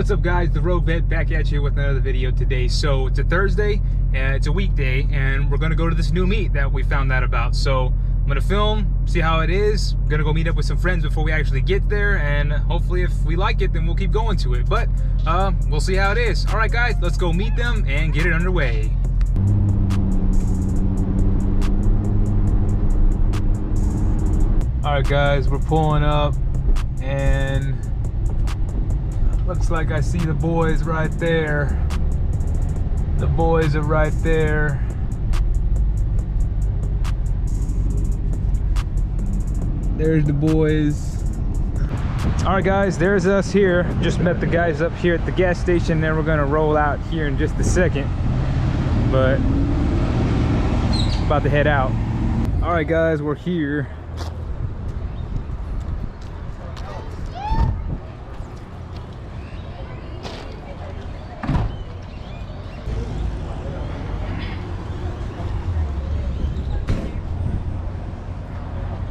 What's up, guys? The Rogue Vet back at you with another video today. So it's a Thursday and it's a weekday, and we're gonna go to this new meet that we found out about. So I'm gonna film, see how it is. I'm gonna go meet up with some friends before we actually get there, and hopefully if we like it, then we'll keep going to it. But we'll see how it is. All right, guys, let's go meet them and get it underway. All right, guys, we're pulling up, and looks like I see the boys right there. The boys are right there. There's the boys. All right, guys, there's us here. Just met the guys up here at the gas station. Then we're gonna roll out here in just a second, but about to head out. All right, guys, we're here.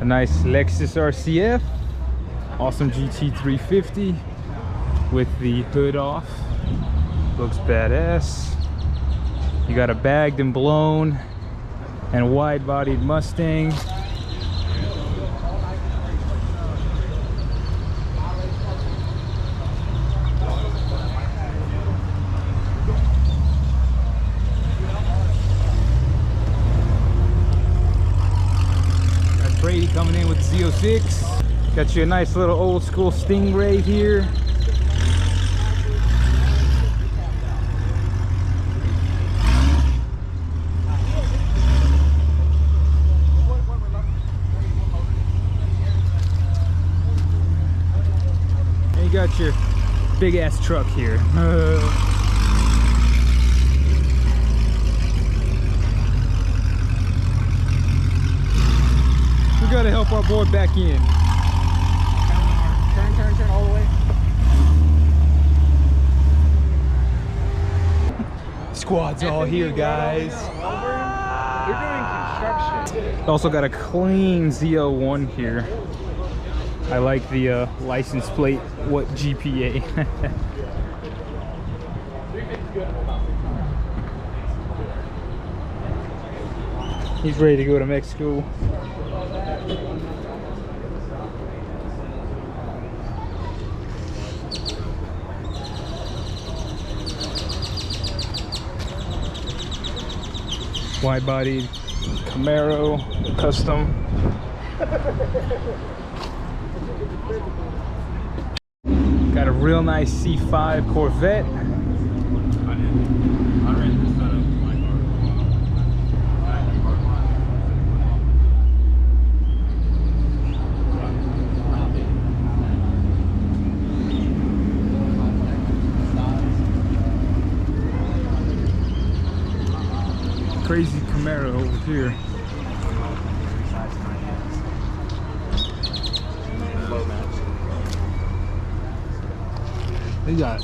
A nice Lexus RCF, awesome GT 350 with the hood off. Looks badass. You got a bagged and blown and wide-bodied Mustang. Brady coming in with the Z06. Got you a nice little old school Stingray here. And you got your big ass truck here. We gotta help our boy back in. Turn all the way. Squad's all here, guys. They're doing construction. Also got a clean Z01 here. I like the license plate. What GPA? He's ready to go to Mexico. Wide-bodied Camaro custom. Got a real nice C5 Corvette. Crazy Camaro over here. They got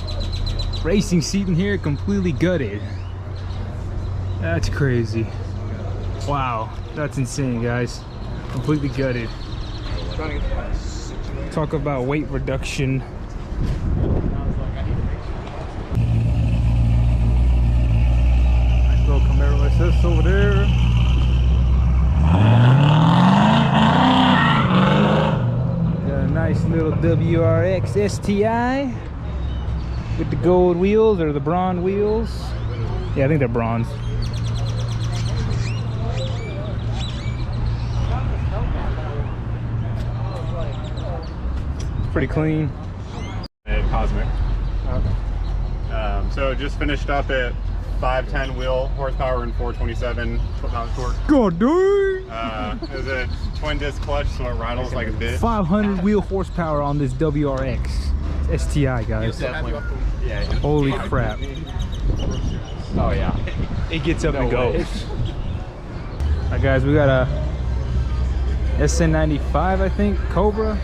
racing seat in here, completely gutted. That's crazy. Wow, that's insane, guys. Completely gutted. Talk about weight reduction. Camaro SS over there. Got a nice little WRX STI with the gold wheels, or the bronze wheels. Yeah, I think they're bronze. Pretty clean. Cosmic. So just finished up at 510 wheel horsepower and 427 foot-pound torque. God dang! It's a twin disc clutch, so it rattles like a bitch. 500 wheel horsepower on this WRX STI, guys. Yeah. Holy crap! Oh yeah. It gets up and goes. Alright, guys, we got a SN95, I think, Cobra.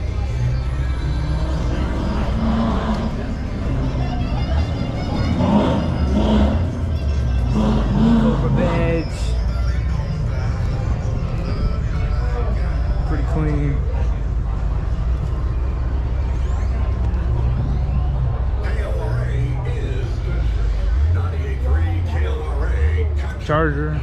Badge. Pretty clean. Charger.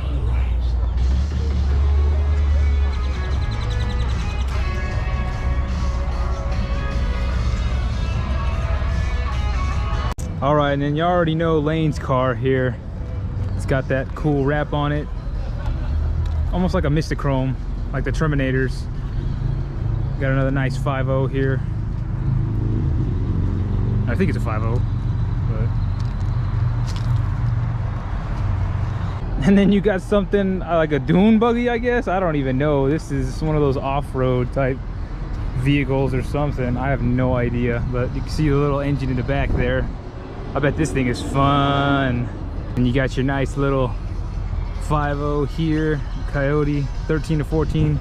All right, and then you already know Lane's car here. It's got that cool wrap on it, almost like a Mistachrome, like the Terminators. Got another nice 5.0 here. I think it's a 5.0, but. And then you got something like a dune buggy, I guess. I don't even know. This is one of those off-road type vehicles or something. I have no idea, but you can see the little engine in the back there. I bet this thing is fun. And you got your nice little 5.0 here, Coyote, 13 to 14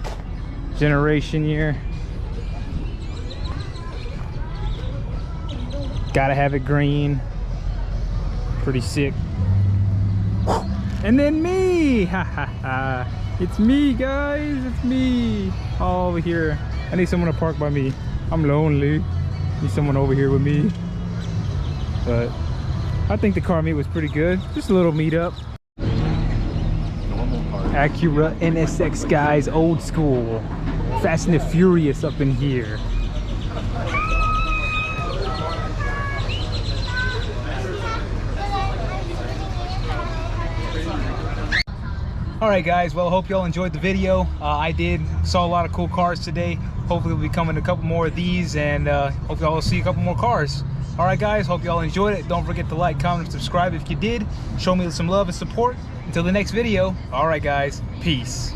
generation year. Gotta have it green. Pretty sick. And then me! Ha ha ha. It's me, guys. It's me. All over here. I need someone to park by me. I'm lonely. Need someone over here with me. But I think the car meet was pretty good. Just a little meetup. Normal car. Acura NSX, guys, old school. Fast and the Furious up in here. All right, guys, well, hope y'all enjoyed the video. I did. Saw a lot of cool cars today. Hopefully we'll be coming a couple more of these, and hope y'all will see a couple more cars. All right, guys, hope y'all enjoyed it. Don't forget to like, comment, and subscribe if you did. Show me some love and support. Until the next video. All right, guys, peace.